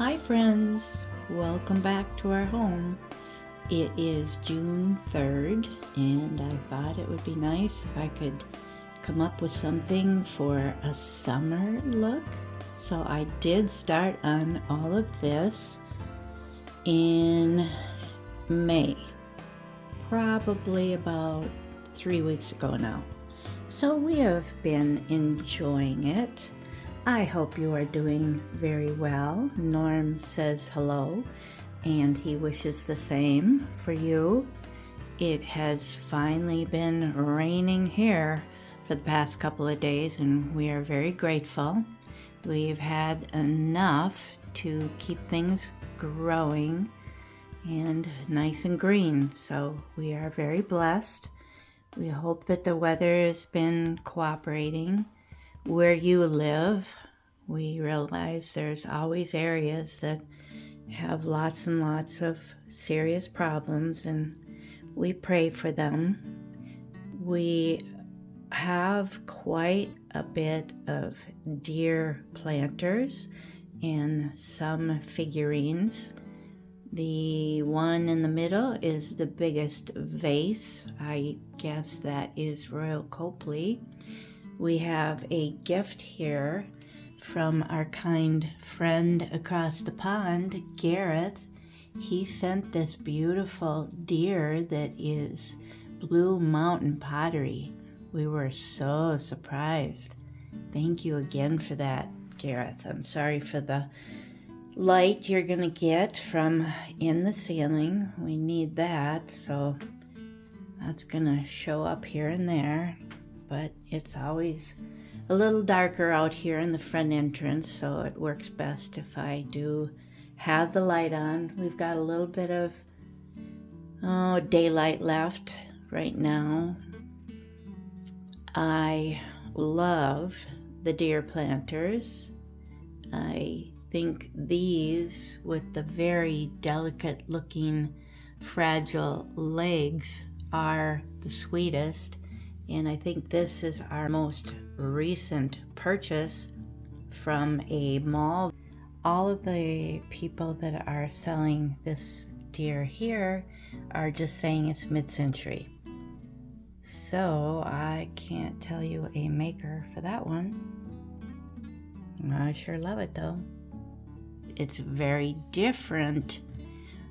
Hi friends, welcome back to our home. It is June 3rd and I thought it would be nice if I could come up with something for a summer look. So I did start on all of this in May, probably about 3 weeks ago now. So we have been enjoying it. I hope you are doing very well. Norm says hello, and he wishes the same for you. It has finally been raining here for the past couple of days, and we are very grateful. We've had enough to keep things growing and nice and green, so we are very blessed. We hope that the weather has been cooperating. Where you live, we realize there's always areas that have lots and lots of serious problems, and we pray for them. We have quite a bit of deer planters and some figurines. The one in the middle is the biggest vase. I guess that is Royal Copley. We have a gift here from our kind friend across the pond, Gareth. He sent this beautiful deer that is Blue Mountain pottery. We were so surprised. Thank you again for that, Gareth. I'm sorry for the light you're gonna get from in the ceiling. We need that, so that's gonna show up here and there. But it's always a little darker out here in the front entrance, so it works best if I do have the light on. We've got a little bit of daylight left right now. I love the deer planters. I think these with the very delicate looking fragile legs are the sweetest. And I think this is our most recent purchase from a mall. All of the people that are selling this deer here are just saying it's mid-century. So I can't tell you a maker for that one. I sure love it though. It's very different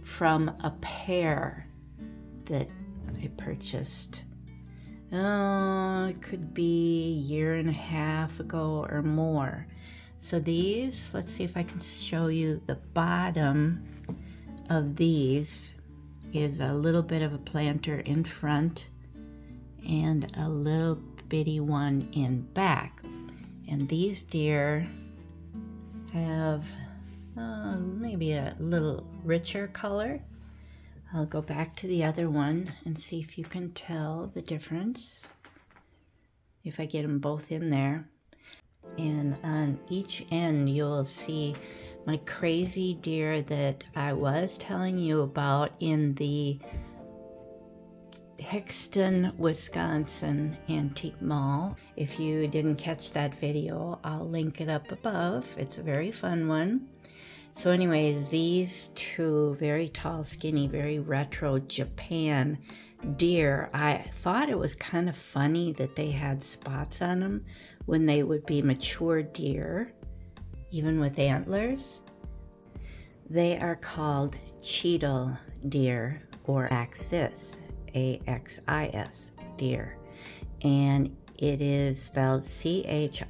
from a pair that I purchased. It could be a year and a half ago or more. So these, let's see if I can show you the bottom of these is a little bit of a planter in front and a little bitty one in back. And these deer have maybe a little richer color. I'll go back to the other one and see if you can tell the difference, if I get them both in there. And on each end, you'll see my crazy deer that I was telling you about in the Hickston, Wisconsin Antique Mall. If you didn't catch that video, I'll link it up above. It's a very fun one. So anyways, these two very tall, skinny, very retro Japan deer, I thought it was kind of funny that they had spots on them when they would be mature deer, even with antlers. They are called cheetal deer or axis, A-X-I-S deer. And it is spelled C-H-I-T-A-L,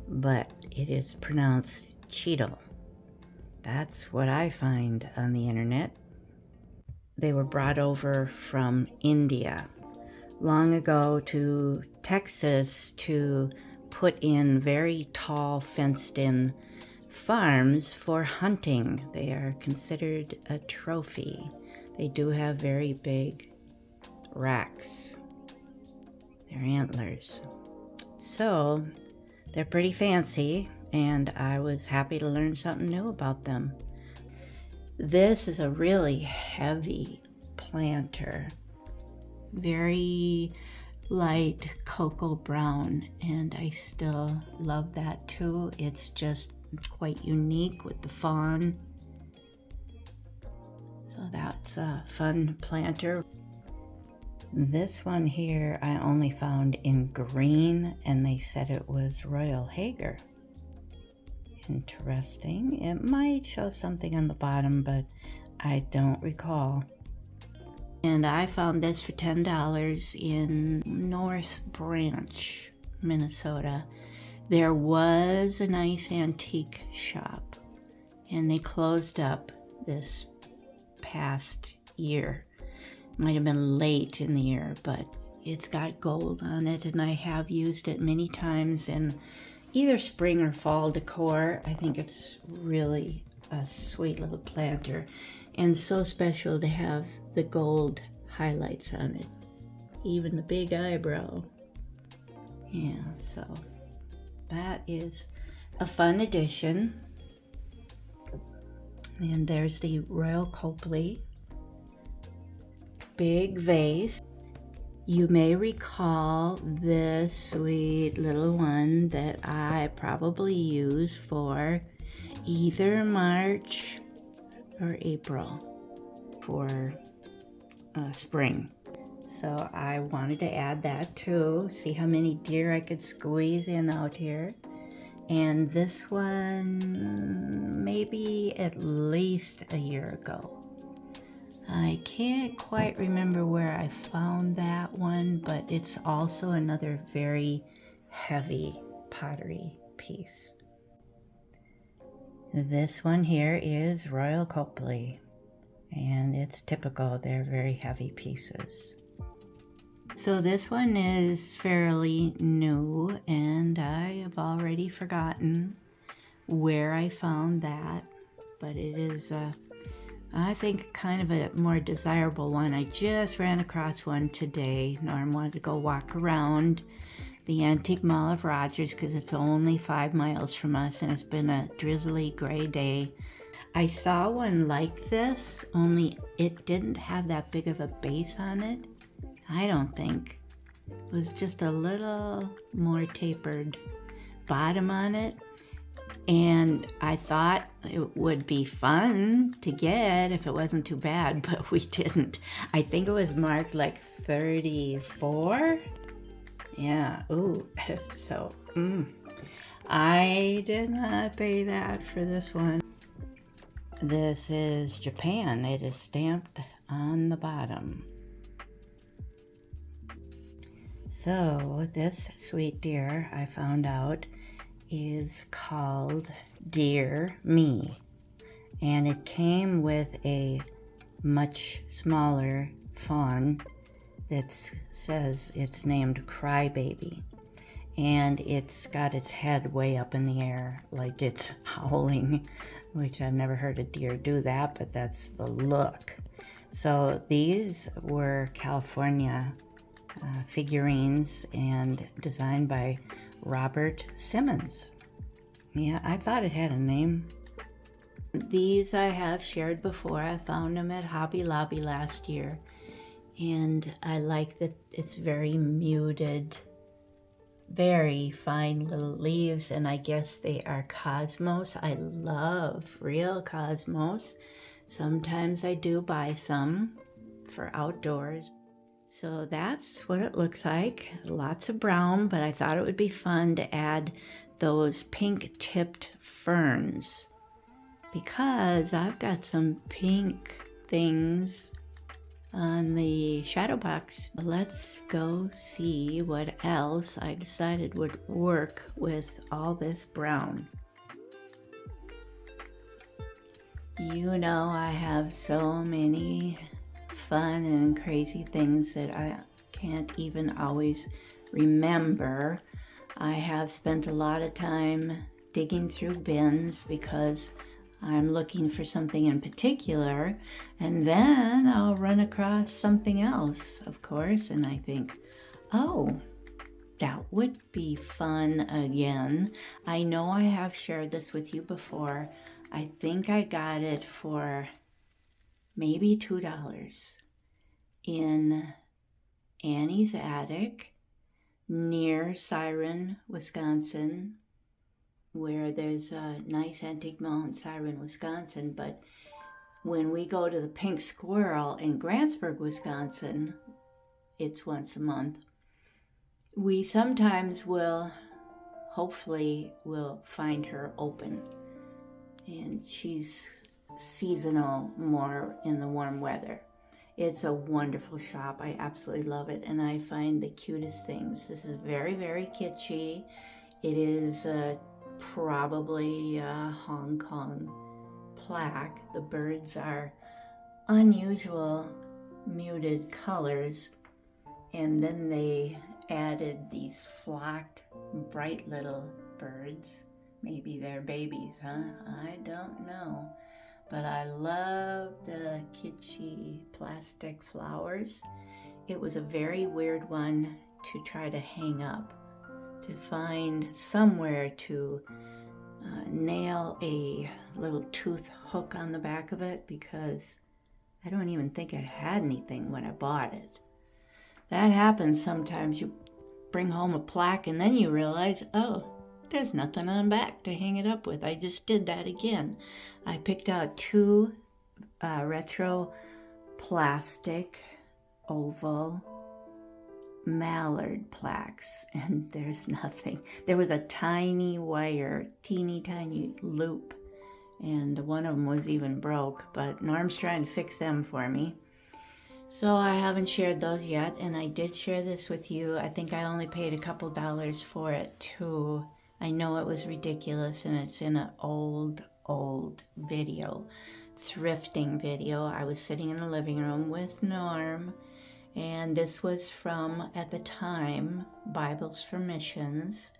but it is pronounced cheetal. That's what I find on the internet. They were brought over from India long ago to Texas to put in very tall fenced-in farms for hunting. They are considered a trophy. They do have very big racks, their antlers. So they're pretty fancy, and I was happy to learn something new about them. This is a really heavy planter, very light cocoa brown, and I still love that too. It's just quite unique with the fawn. So that's a fun planter. This one here I only found in green, and they said it was Royal Hager. Interesting. It might show something on the bottom, but I don't recall. And I found this for $10 in North Branch, Minnesota. There was a nice antique shop, and they closed up this past year. Might have been late in the year, but it's got gold on it, and I have used it many times in either spring or fall decor. I think it's really a sweet little planter, and so special to have the gold highlights on it, even the big eyebrow. Yeah, so that is a fun addition. And there's the Royal Copley big vase. You may recall this sweet little one that I probably use for either March or April for spring. So I wanted to add that too, see how many deer I could squeeze in out here. And this one, maybe at least a year ago. I can't quite remember where I found that one, but it's also another very heavy pottery piece. This one here is Royal Copley, and it's typical, they're very heavy pieces. So this one is fairly new, and I have already forgotten where I found that, but it is I think kind of a more desirable one. I just ran across one today. Norm wanted to go walk around the Antique Mall of Rogers because it's only 5 miles from us, and it's been a drizzly gray day. I saw one like this, only it didn't have that big of a base on it. I don't think. It was just a little more tapered bottom on it. And I thought it would be fun to get if it wasn't too bad, but we didn't. I think it was marked like 34. Yeah, ooh, so I did not pay that for this one. This is Japan. It is stamped on the bottom. So this sweet deer, I found out, is called Dear Me, and it came with a much smaller fawn that says it's named Crybaby, and it's got its head way up in the air like it's howling, which I've never heard a deer do that, but that's the look. So these were California figurines and designed by Robert Simmons. Yeah, I thought it had a name. These I have shared before. I found them at Hobby Lobby last year, and I like that it's very muted, very fine little leaves, and I guess they are cosmos. I love real cosmos. Sometimes I do buy some for outdoors. So that's what it looks like. Lots of brown, but I thought it would be fun to add those pink-tipped ferns because I've got some pink things on the shadow box. Let's go see what else I decided would work with all this brown. You know, I have so many fun and crazy things that I can't even always remember. I have spent a lot of time digging through bins because I'm looking for something in particular, and then I'll run across something else, of course, and I think, oh, that would be fun again. I know I have shared this with you before. I think I got it for maybe $2 in Annie's Attic, near Siren, Wisconsin, where there's a nice antique mall in Siren, Wisconsin. But when we go to the Pink Squirrel in Grantsburg, Wisconsin, it's once a month, we sometimes hopefully will find her open. And she's seasonal more in the warm weather. It's a wonderful shop. I absolutely love it. And I find the cutest things. This is very, very kitschy. It is probably a Hong Kong plaque. The birds are unusual muted colors. And then they added these flocked, bright little birds. Maybe they're babies, huh? I don't know. But I love the kitschy plastic flowers. It was a very weird one to try to hang up, to find somewhere to nail a little tooth hook on the back of it, because I don't even think it had anything when I bought it. That happens sometimes. You bring home a plaque and then you realize, oh, there's nothing on the back to hang it up with. I just did that again. I picked out 2 retro plastic oval mallard plaques, and there's nothing. There was a tiny wire, teeny tiny loop, and one of them was even broke, but Norm's trying to fix them for me. So I haven't shared those yet, and I did share this with you. I think I only paid a couple dollars for it too. I know it was ridiculous, and it's in an old video, thrifting video. I was sitting in the living room with Norm, and this was from, at the time, Bibles for Missions.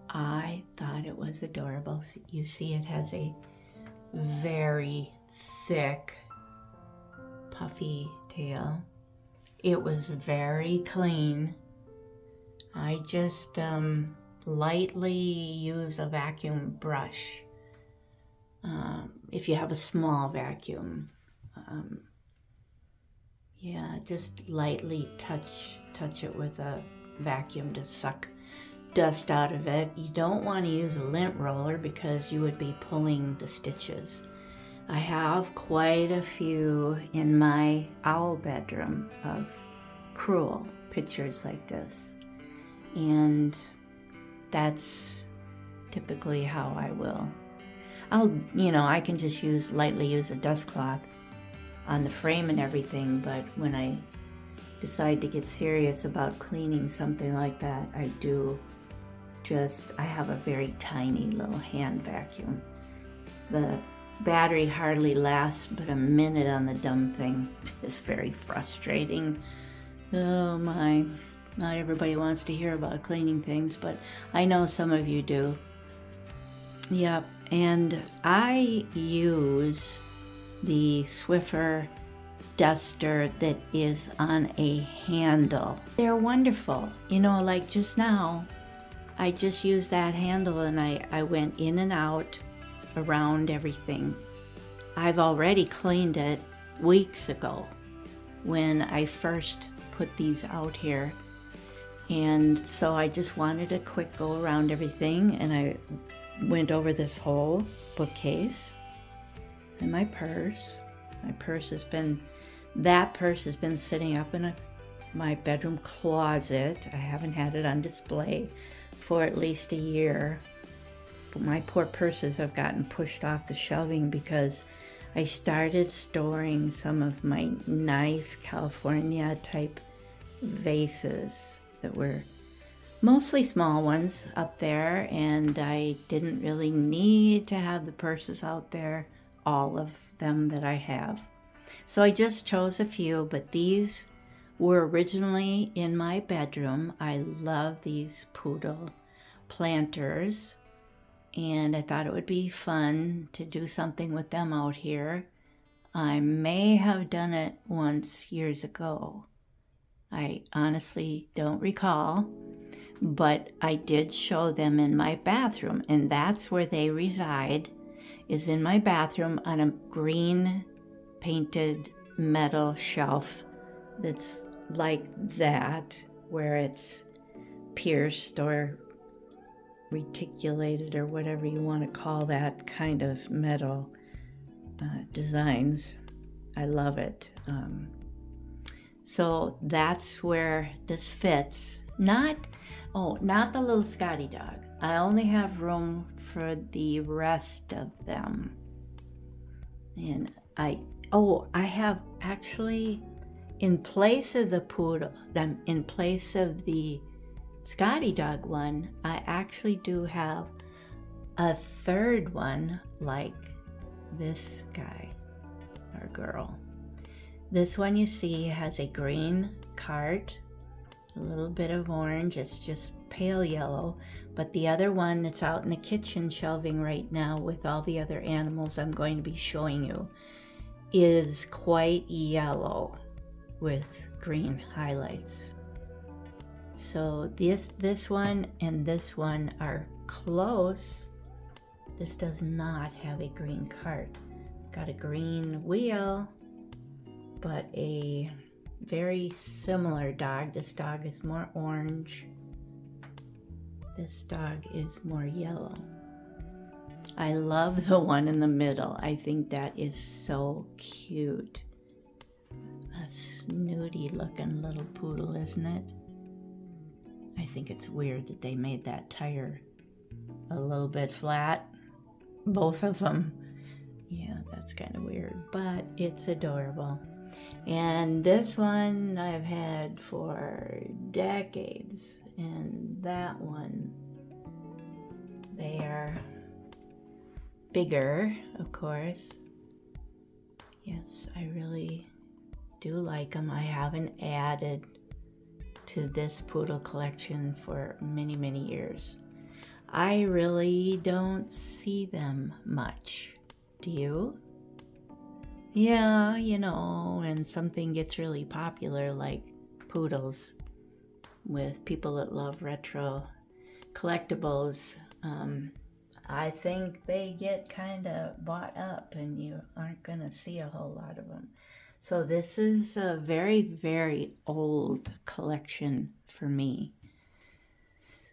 I thought it was adorable. You see it has a very thick, puffy tail. It was very clean. I just lightly use a vacuum brush. If you have a small vacuum, just lightly touch it with a vacuum to suck dust out of it. You don't want to use a lint roller because you would be pulling the stitches. I have quite a few in my owl bedroom of Cruel pictures like this, and that's typically how I will. I can just lightly use a dust cloth on the frame and everything, but when I decide to get serious about cleaning something like that, I have a very tiny little hand vacuum. The battery hardly lasts but a minute on the dumb thing. It's very frustrating. Oh my, not everybody wants to hear about cleaning things, but I know some of you do. Yep, and I use the Swiffer duster that is on a handle. They're wonderful. Like just now, I just used that handle and I went in and out around everything. I've already cleaned it weeks ago when I first put these out here. And so I just wanted a quick go around everything, and I went over this whole bookcase and my purse. That purse has been sitting up in my bedroom closet. I haven't had it on display for at least a year. But my poor purses have gotten pushed off the shelving because I started storing some of my nice California type vases that were mostly small ones up there, and I didn't really need to have the purses out there, all of them that I have. So I just chose a few, but these were originally in my bedroom. I love these poodle planters, and I thought it would be fun to do something with them out here. I may have done it once years ago. I honestly don't recall, but I did show them in my bathroom, and that's where they reside, is in my bathroom on a green painted metal shelf that's like that, where it's pierced or reticulated or whatever you want to call that kind of metal designs. I love it. So that's where this fits. Not the little Scotty dog. I only have room for the rest of them. And I have actually, in place of the poodle, in place of the Scotty dog one, I actually do have a third one like this guy or girl. This one you see has a green cart, a little bit of orange, it's just pale yellow, but the other one that's out in the kitchen shelving right now with all the other animals I'm going to be showing you is quite yellow with green highlights. So this one and this one are close. This does not have a green cart. Got a green wheel, but a very similar dog. This dog is more orange. This dog is more yellow. I love the one in the middle. I think that is so cute. A snooty looking little poodle, isn't it? I think it's weird that they made that tire a little bit flat. Both of them. Yeah, that's kind of weird, but it's adorable. And this one I've had for decades, and that one, they are bigger, of course. Yes, I really do like them. I haven't added to this poodle collection for many, many years. I really don't see them much. Do you? Yeah, when something gets really popular like Poodles with people that love retro collectibles, I think they get kind of bought up and you aren't going to see a whole lot of them. So this is a very, very old collection for me.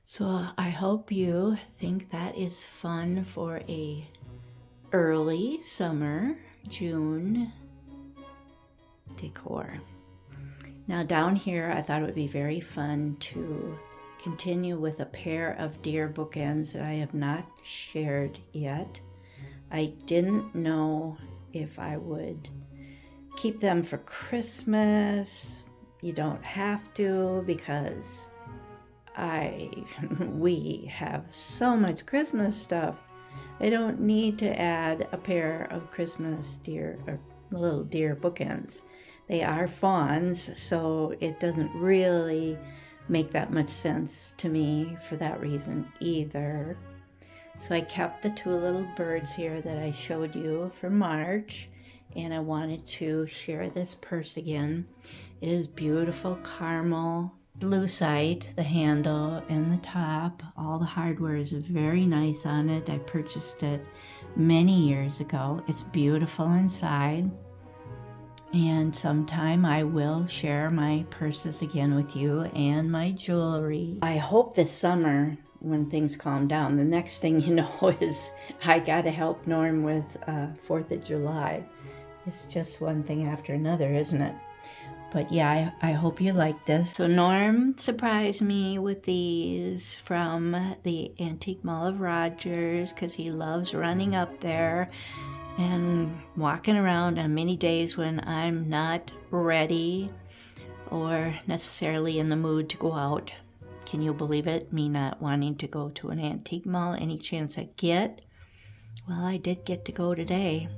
So I hope you think that is fun for a early summer, June decor. Now down here, I thought it would be very fun to continue with a pair of deer bookends that I have not shared yet. I didn't know if I would keep them for Christmas. You don't have to, because we have so much Christmas stuff. I don't need to add a pair of Christmas deer or little deer bookends. They are fawns, so it doesn't really make that much sense to me for that reason either. So I kept the two little birds here that I showed you for March, and I wanted to share this purse again. It is beautiful caramel lucite, the handle and the top. All the hardware is very nice on it. I purchased it many years ago. It's beautiful inside. And sometime I will share my purses again with you and my jewelry. I hope this summer, when things calm down, the next thing you know is I got to help Norm with 4th of July. It's just one thing after another, isn't it? But yeah, I hope you like this. So Norm surprised me with these from the Antique Mall of Rogers because he loves running up there and walking around on many days when I'm not ready or necessarily in the mood to go out. Can you believe it? Me not wanting to go to an antique mall any chance I get. Well, I did get to go today.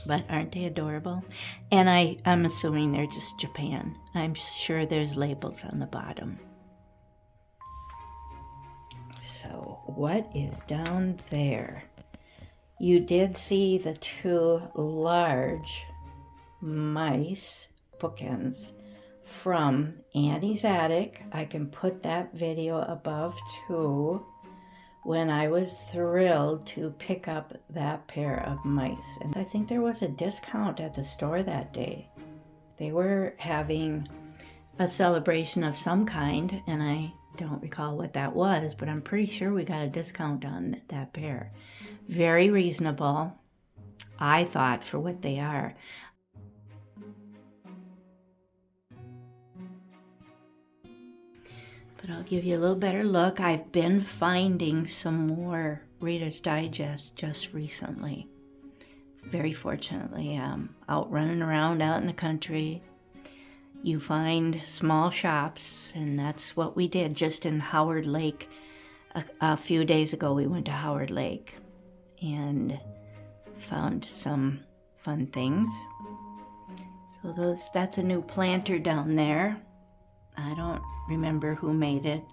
But aren't they adorable? And I'm assuming they're just Japan. I'm sure there's labels on the bottom. So what is down there? You did see the two large mice bookends from Annie's Attic. I can put that video above too. When I was thrilled to pick up that pair of mice. And I think there was a discount at the store that day. They were having a celebration of some kind, and I don't recall what that was, but I'm pretty sure we got a discount on that pair. Very reasonable, I thought, for what they are. But I'll give you a little better look. I've been finding some more Reader's Digest just recently. Very fortunately, out running around out in the country, you find small shops, and that's what we did just in Howard Lake. A few days ago, we went to Howard Lake and found some fun things. So that's a new planter down there. I don't remember who made it.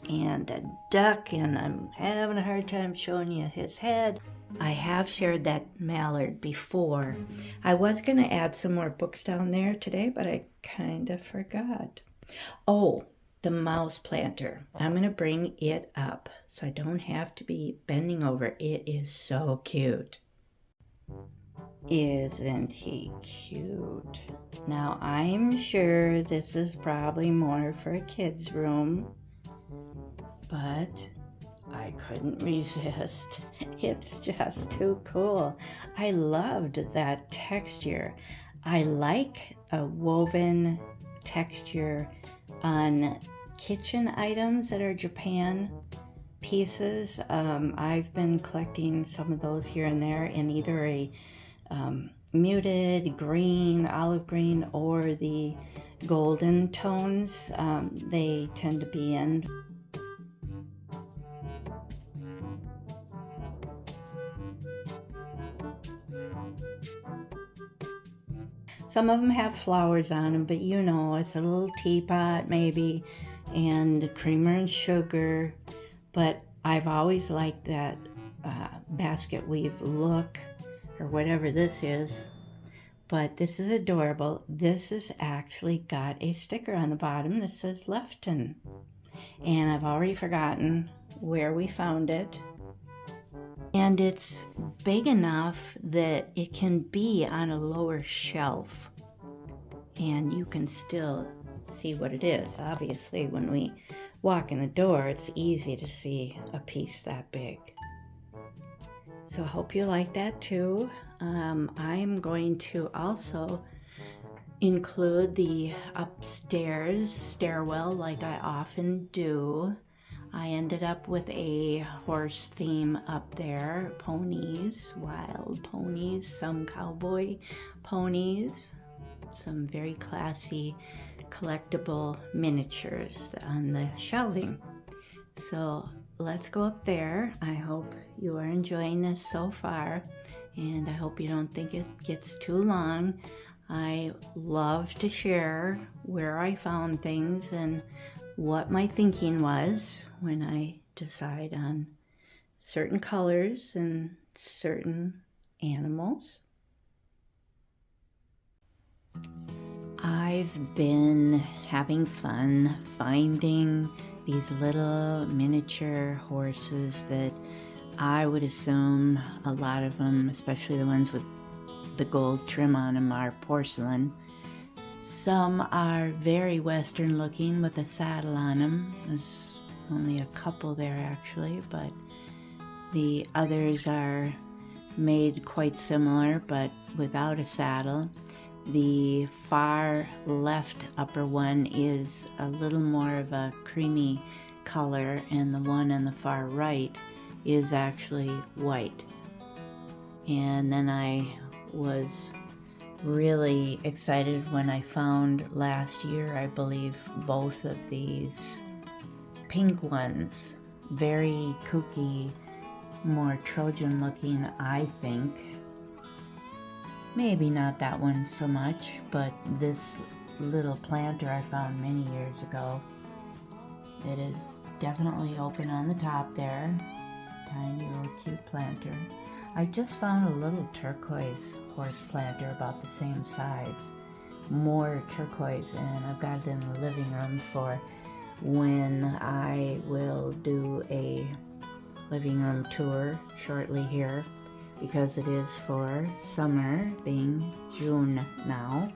And a duck, and I'm having a hard time showing you his head. I have shared that mallard before. I was going to add some more books down there today, but I kind of forgot. Oh, the mouse planter. I'm going to bring it up so I don't have to be bending over. It is so cute. Isn't he cute? Now, I'm sure this is probably more for a kid's room, but I couldn't resist. It's just too cool. I loved that texture. I like a woven texture on kitchen items that are Japan pieces. I've been collecting some of those here and there in either a muted green, olive green, or the golden tones they tend to be in. Some of them have flowers on them, but you know, it's a little teapot maybe, and creamer and sugar. But I've always liked that basket weave look, or whatever this is. But this is adorable. This has actually got a sticker on the bottom that says Lefton. And I've already forgotten where we found it. And it's big enough that it can be on a lower shelf. And you can still see what it is. Obviously, when we walk in the door, it's easy to see a piece that big. So I hope you like that too. I'm going to also include the upstairs stairwell like I often do. I ended up with a horse theme up there. Ponies, wild ponies, some cowboy ponies, some very classy collectible miniatures on the shelving. So let's go up there. I hope you are enjoying this so far, and I hope you don't think it gets too long. I love to share where I found things and what my thinking was when I decide on certain colors and certain animals. I've been having fun finding these little miniature horses that I would assume a lot of them, especially the ones with the gold trim on them, are porcelain. Some are very Western looking with a saddle on them. There's only a couple there actually, but the others are made quite similar but without a saddle. The far left upper one is a little more of a creamy color, and the one on the far right is actually white. And then I was really excited when I found last year, I believe, both of these pink ones. Very kooky, more Trojan looking, I think. Maybe not that one so much, but this little planter I found many years ago. It is definitely open on the top there. Tiny little cute planter. I just found a little turquoise horse planter about the same size. More turquoise, and I've got it in the living room for when I will do a living room tour shortly here, because it is for summer, being June now.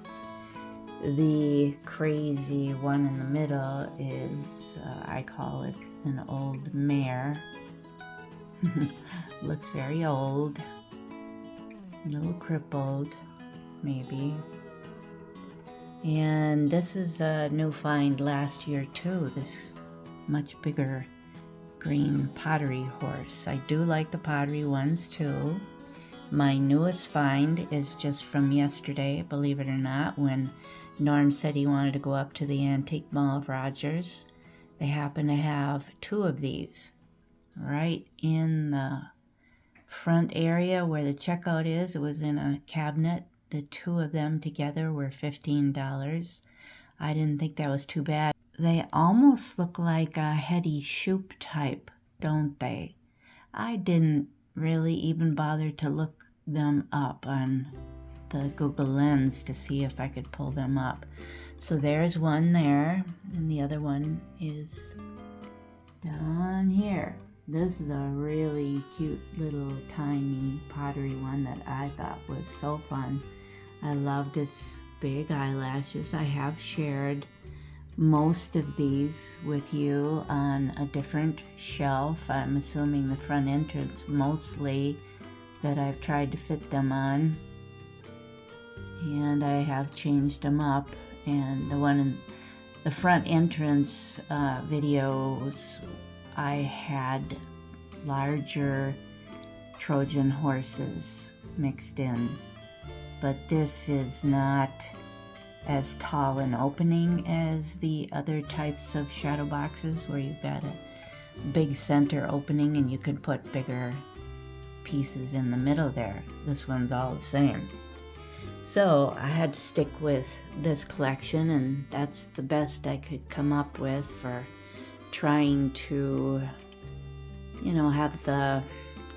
The crazy one in the middle is, I call it an old mare. Looks very old, a little crippled, maybe. And this is a new find last year too, this much bigger green pottery horse. I do like the pottery ones too. My newest find is just from yesterday, believe it or not, when Norm said he wanted to go up to the Antique Mall of Rogers. They happen to have 2 of these right in the front area where the checkout is. It was in a cabinet. The 2 of them together were $15. I didn't think that was too bad. They almost look like a Hetty Shoop type, don't they? I didn't really even bother to look them up on the Google Lens to see if I could pull them up. So there's one there, and the other one is down here. This is a really cute little tiny pottery one that I thought was so fun. I loved its big eyelashes. I have shared most of these with you on a different shelf. I'm assuming the front entrance mostly that I've tried to fit them on, and I have changed them up. And the one in the front entrance videos, I had larger Trojan horses mixed in, but this is not as tall an opening as the other types of shadow boxes where you've got a big center opening and you can put bigger pieces in the middle there. This one's all the same. So I had to stick with this collection, and that's the best I could come up with for trying to, you know, have the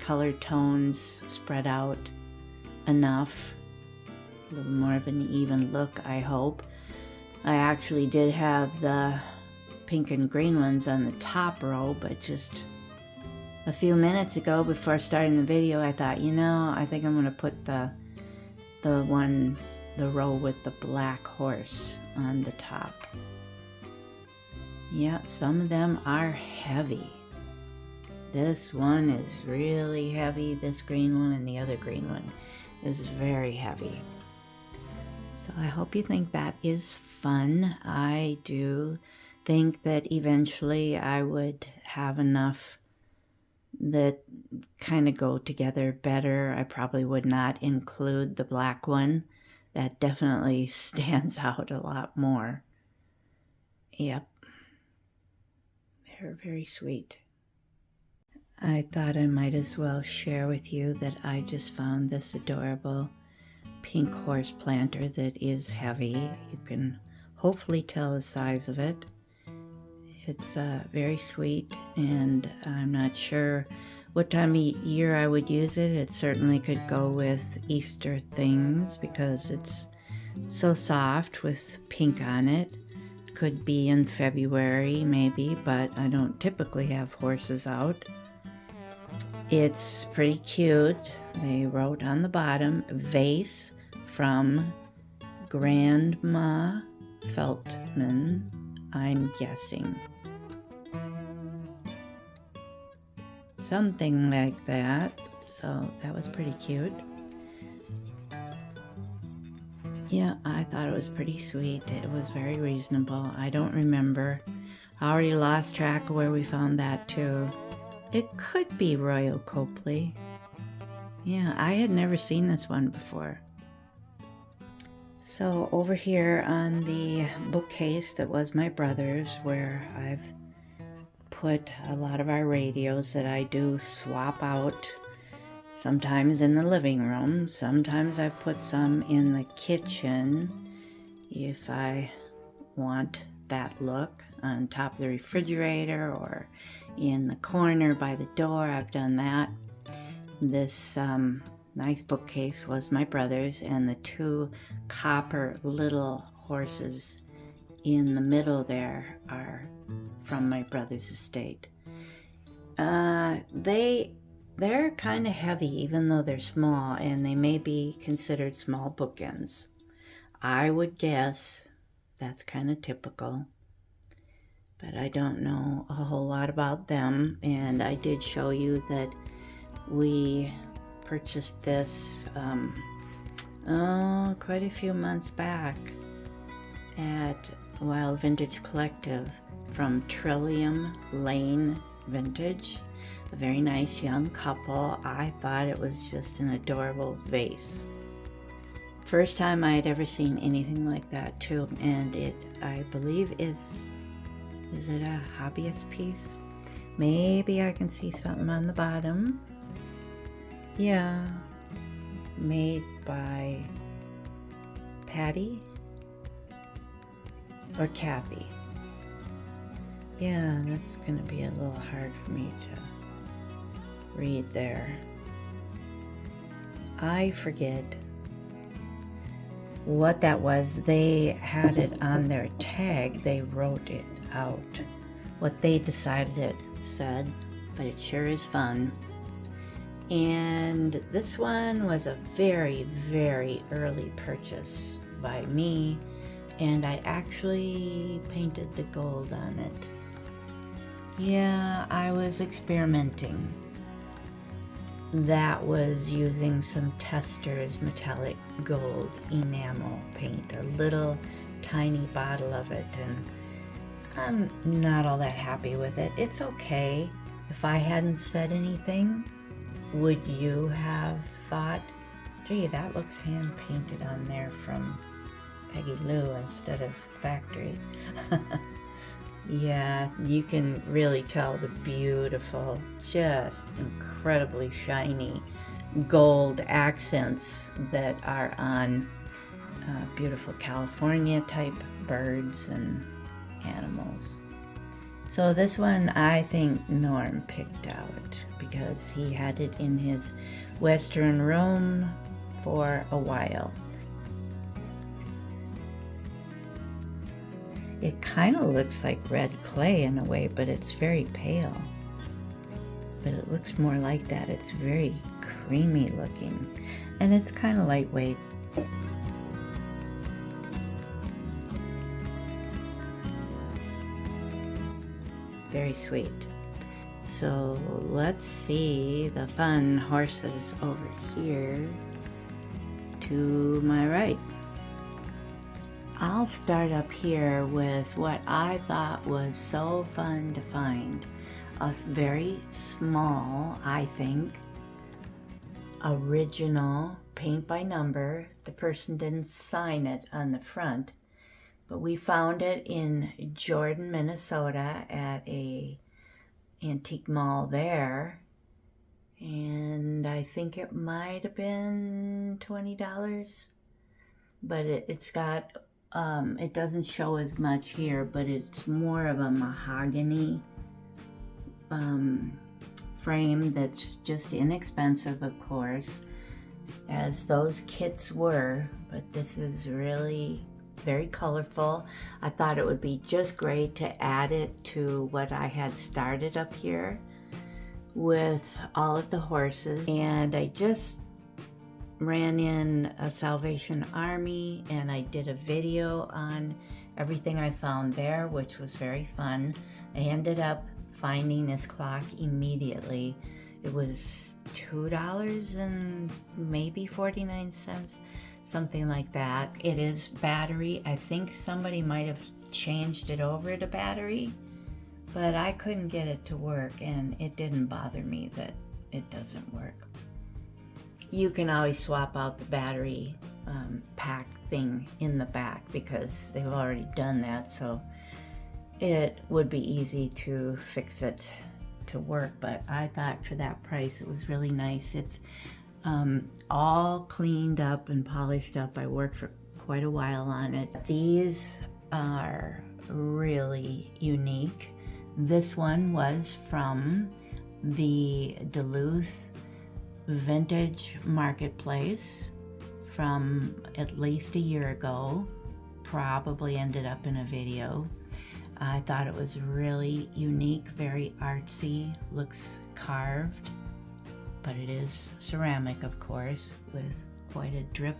color tones spread out enough. A little more of an even look, I hope. I actually did have the pink and green ones on the top row, but just a few minutes ago before starting the video, I thought, you know, I think I'm going to put the row with the black horse on the top. Yeah, some of them are heavy. This one is really heavy, this green one, and the other green one is very heavy. So I hope you think that is fun. I do think that eventually I would have enough that kind of go together better. I probably would not include the black one. That definitely stands out a lot more. Yep. They're very sweet. I thought I might as well share with you that I just found this adorable pink horse planter that is heavy. You can hopefully tell the size of it. It's very sweet, and I'm not sure what time of year I would use it. It certainly could go with Easter things because it's so soft with pink on it. Could be in February maybe, but I don't typically have horses out. It's pretty cute. They wrote on the bottom, vase from Grandma Feltman, I'm guessing. Something like that. So that was pretty cute. Yeah, I thought it was pretty sweet. It was very reasonable. I don't remember. I already lost track of where we found that too. It could be Royal Copley. Yeah, I had never seen this one before. So over here on the bookcase that was my brother's, where I've put a lot of our radios that I do swap out, sometimes in the living room, sometimes I've put some in the kitchen if I want that look, on top of the refrigerator or in the corner by the door. I've done that. This nice bookcase was my brother's, and the 2 copper little horses in the middle there are from my brother's estate. They're kind of heavy even though they're small, and they may be considered small bookends. I would guess That's kind of typical. But I don't know a whole lot about them, and I did show you that we purchased this quite a few months back at Wild Vintage Collective from Trillium Lane Vintage. A very nice young couple. I thought it was just an adorable vase. First time I had ever seen anything like that too, and it, I believe, is it a hobbyist piece? Maybe I can see something on the bottom. Yeah, made by Patty or Kathy. Yeah, that's gonna be a little hard for me to read there. I forget what that was. They had it on their tag. They wrote it out, what they decided it said, but it sure is fun. And this one was a very, very early purchase by me, and I actually painted the gold on it. Yeah, I was experimenting. That was using some Tester's metallic gold enamel paint, a little tiny bottle of it, and I'm not all that happy with it. It's okay. If I hadn't said anything, would you have thought, gee, that looks hand painted on there from Peggy Lou instead of factory? Yeah, you can really tell the beautiful, just incredibly shiny gold accents that are on beautiful California type birds and animals. So this one I think Norm picked out because he had it in his Western room for a while. It kind of looks like red clay in a way, but it's very pale. But it looks more like that. It's very creamy looking, and it's kind of lightweight. Very sweet. So let's see the fun horses over here to my right. I'll start up here with what I thought was so fun to find. A very small, I think, original paint by number. The person didn't sign it on the front, but we found it in Jordan, Minnesota at a antique mall there. And I think it might have been $20, but it's got it doesn't show as much here, but it's more of a mahogany frame that's just inexpensive, of course, as those kits were, but this is really very colorful. I thought it would be just great to add it to what I had started up here with all of the horses. And I just ran in a Salvation Army and I did a video on everything I found there, which was very fun. I ended up finding this clock immediately. It was $2 and maybe 49 cents, something like that. It is battery. I think somebody might have changed it over to battery, but I couldn't get it to work, and it didn't bother me that it doesn't work. You can always swap out the battery pack thing in the back because they've already done that, so it would be easy to fix it to work. But I thought for that price it was really nice. It's all cleaned up and polished up. I worked for quite a while on it. These are really unique. This one was from the Duluth Vintage Marketplace from at least a year ago. Probably ended up in a video. I thought it was really unique, very artsy, looks carved, but it is ceramic, of course, with quite a drip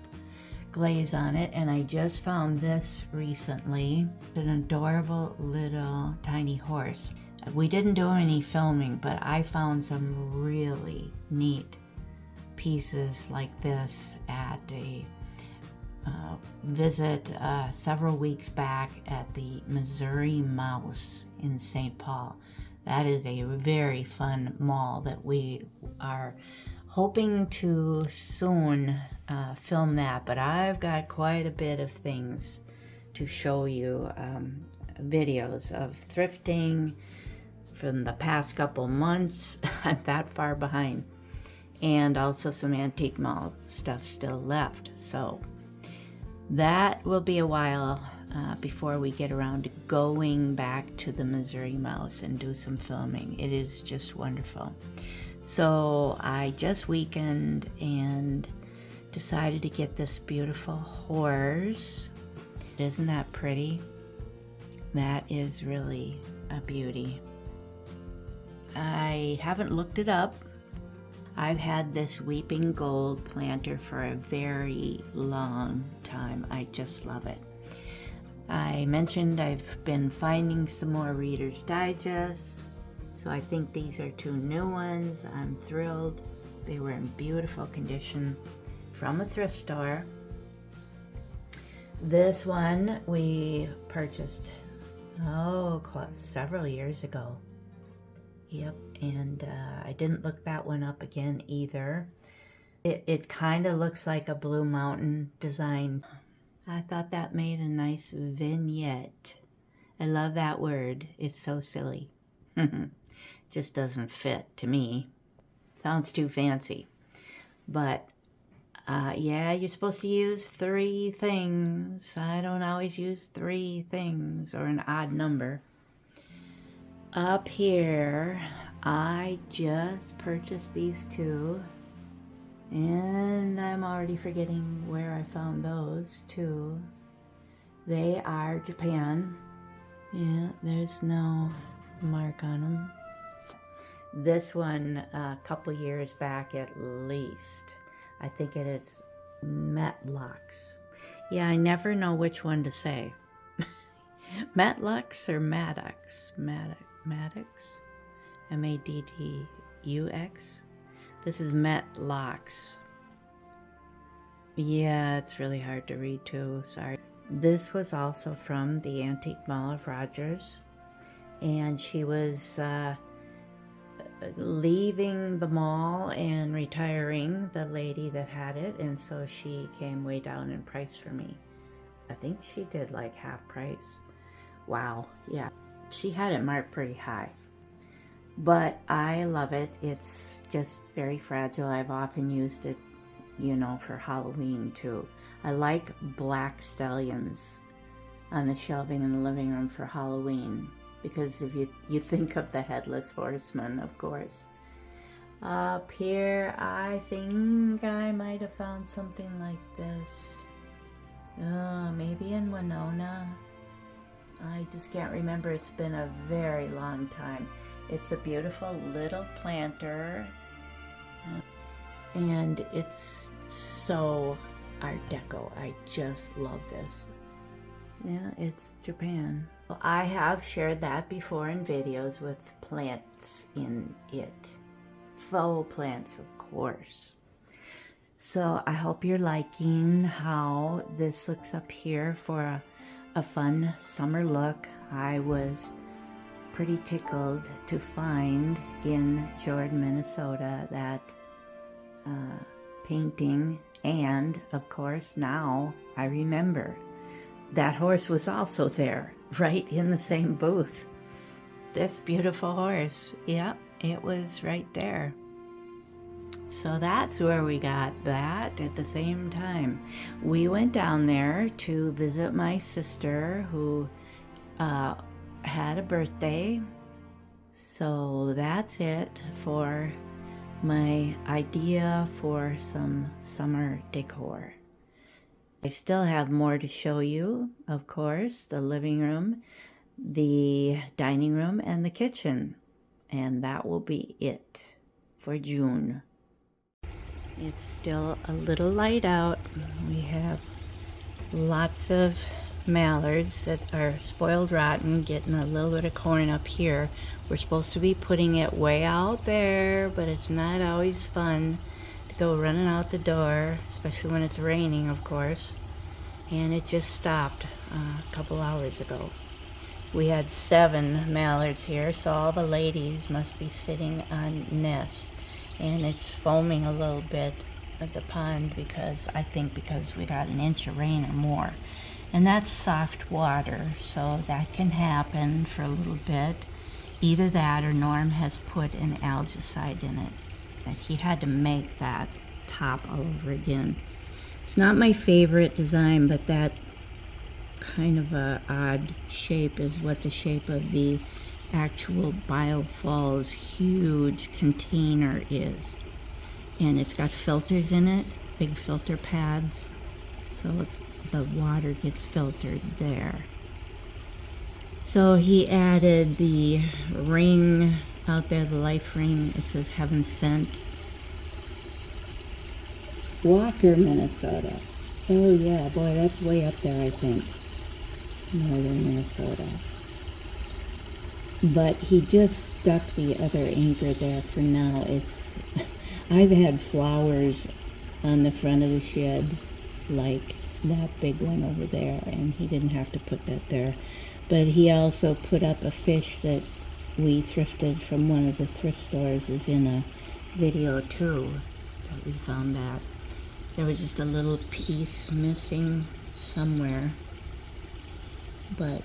glaze on it, and I just found this recently. It's an adorable little tiny horse. We didn't do any filming, but I found some really neat pieces like this at a visit several weeks back at the Missouri Mouse in St. Paul. That is a very fun mall that we are hoping to soon film that, but I've got quite a bit of things to show you, videos of thrifting from the past couple months. I'm that far behind, and also some antique mall stuff still left, so that will be a while before we get around to going back to the Missouri Mouse and do some filming. It is just wonderful. So I just weekend and decided to get this beautiful horse. Isn't that pretty? That is really a beauty. I haven't looked it up. I've had this weeping gold planter for a very long time. I just love it. I mentioned I've been finding some more Reader's Digest, so I think these are 2 new ones. I'm thrilled. They were in beautiful condition from a thrift store. This one we purchased, several years ago. Yep, and I didn't look that one up again either. It kind of looks like a Blue Mountain design. I thought that made a nice vignette. I love that word. It's so silly. Just doesn't fit to me. Sounds too fancy. But yeah, you're supposed to use 3 things. I don't always use 3 things or an odd number. Up here, I just purchased these 2, and I'm already forgetting where I found those 2. They are Japan. Yeah, there's no mark on them. This one, a couple years back at least. I think it is Metlux. Yeah, I never know which one to say. Metlux or Maddox? Maddox? M-A-D-D-U-X? This is Metlux. Yeah, it's really hard to read too, sorry. This was also from the Antique Mall of Rogers, and she was leaving the mall and retiring, the lady that had it, and so she came way down in price for me. I think she did like half price. Wow, yeah. She had it marked pretty high, but I love it. It's just very fragile. I've often used it, you know, for Halloween too. I like black stallions on the shelving in the living room for Halloween, because if you think of the Headless Horseman, of course. Up here, I think I might have found something like this. Maybe in Winona. I just can't remember. It's been a very long time. It's a beautiful little planter, and it's so Art Deco. I just love this. Yeah, it's Japan. I have shared that before in videos with plants in it. Faux plants, of course. So I hope you're liking how this looks up here for a fun summer look. I was pretty tickled to find in Jordan, Minnesota, that painting, and of course now I remember that horse was also there, right in the same booth. This beautiful horse, yep, it was right there. So that's where we got that at the same time. We went down there to visit my sister who had a birthday. So that's it for my idea for some summer decor. I still have more to show you, of course, the living room, the dining room, and the kitchen. And that will be it for June. It's still a little light out. We have lots of mallards that are spoiled rotten, getting a little bit of corn up here. We're supposed to be putting it way out there, but it's not always fun to go running out the door, especially when it's raining, of course. And it just stopped a couple hours ago. We had 7 mallards here, so all the ladies must be sitting on nests. And it's foaming a little bit at the pond because we got an inch of rain or more. And that's soft water, so that can happen for a little bit. Either that or Norm has put an algicide in it. But he had to make that top all over again. It's not my favorite design, but that kind of a odd shape is what the shape of the actual Biofalls huge container is. And it's got filters in it, big filter pads, so the water gets filtered there. So he added the ring out there, the life ring. It says Heaven Sent. Walker, Minnesota. Oh yeah, boy, that's way up there, I think. Northern Minnesota. But he just stuck the other anchor there for now. I've had flowers on the front of the shed, like that big one over there, and he didn't have to put that there. But he also put up a fish that we thrifted from one of the thrift stores, is in a video too, that we found that. There was just a little piece missing somewhere, but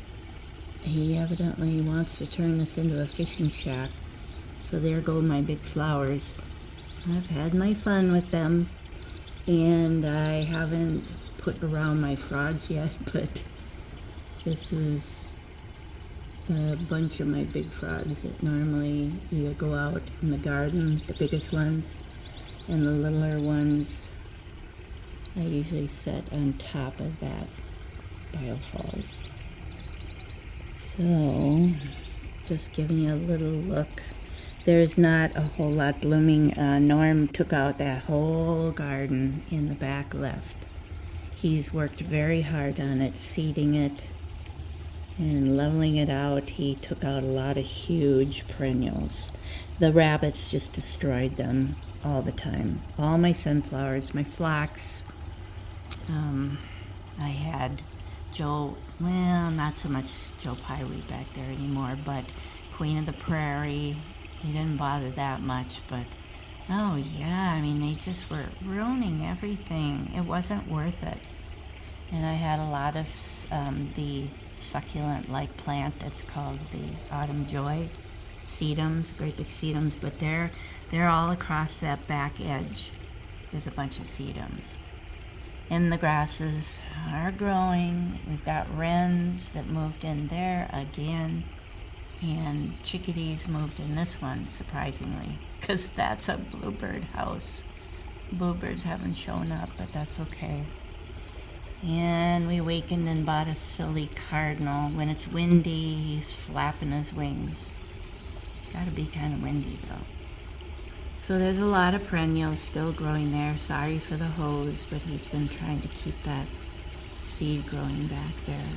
he evidently wants to turn this into a fishing shack. So there go my big flowers. I've had my fun with them, and I haven't put around my frogs yet, but this is a bunch of my big frogs that normally either go out in the garden, the biggest ones, and the littler ones I usually set on top of that Biofalls. So, just giving you a little look. There's not a whole lot blooming. Norm took out that whole garden in the back left. He's worked very hard on it, seeding it and leveling it out. He took out a lot of huge perennials. The rabbits just destroyed them all the time. All my sunflowers, my phlox. I had not so much Joe Pyeweed back there anymore, but Queen of the Prairie, he didn't bother that much, but oh yeah, I mean, they just were ruining everything. It wasn't worth it. And I had a lot of the succulent-like plant that's called the Autumn Joy, sedums, great big sedums, but they're all across that back edge. There's a bunch of sedums. And the grasses are growing. We've got wrens that moved in there again, and chickadees moved in this one, surprisingly, because that's a bluebird house. Bluebirds haven't shown up, but that's okay. And we wakened and bought a silly cardinal. When it's windy, he's flapping his wings. Gotta be kind of windy though. So there's a lot of perennials still growing there. Sorry for the hose, but he's been trying to keep that seed growing back there.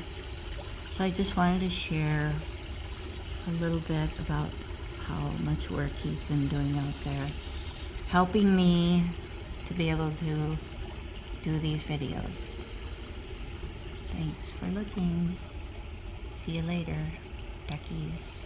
So I just wanted to share a little bit about how much work he's been doing out there, helping me to be able to do these videos. Thanks for looking. See you later, duckies.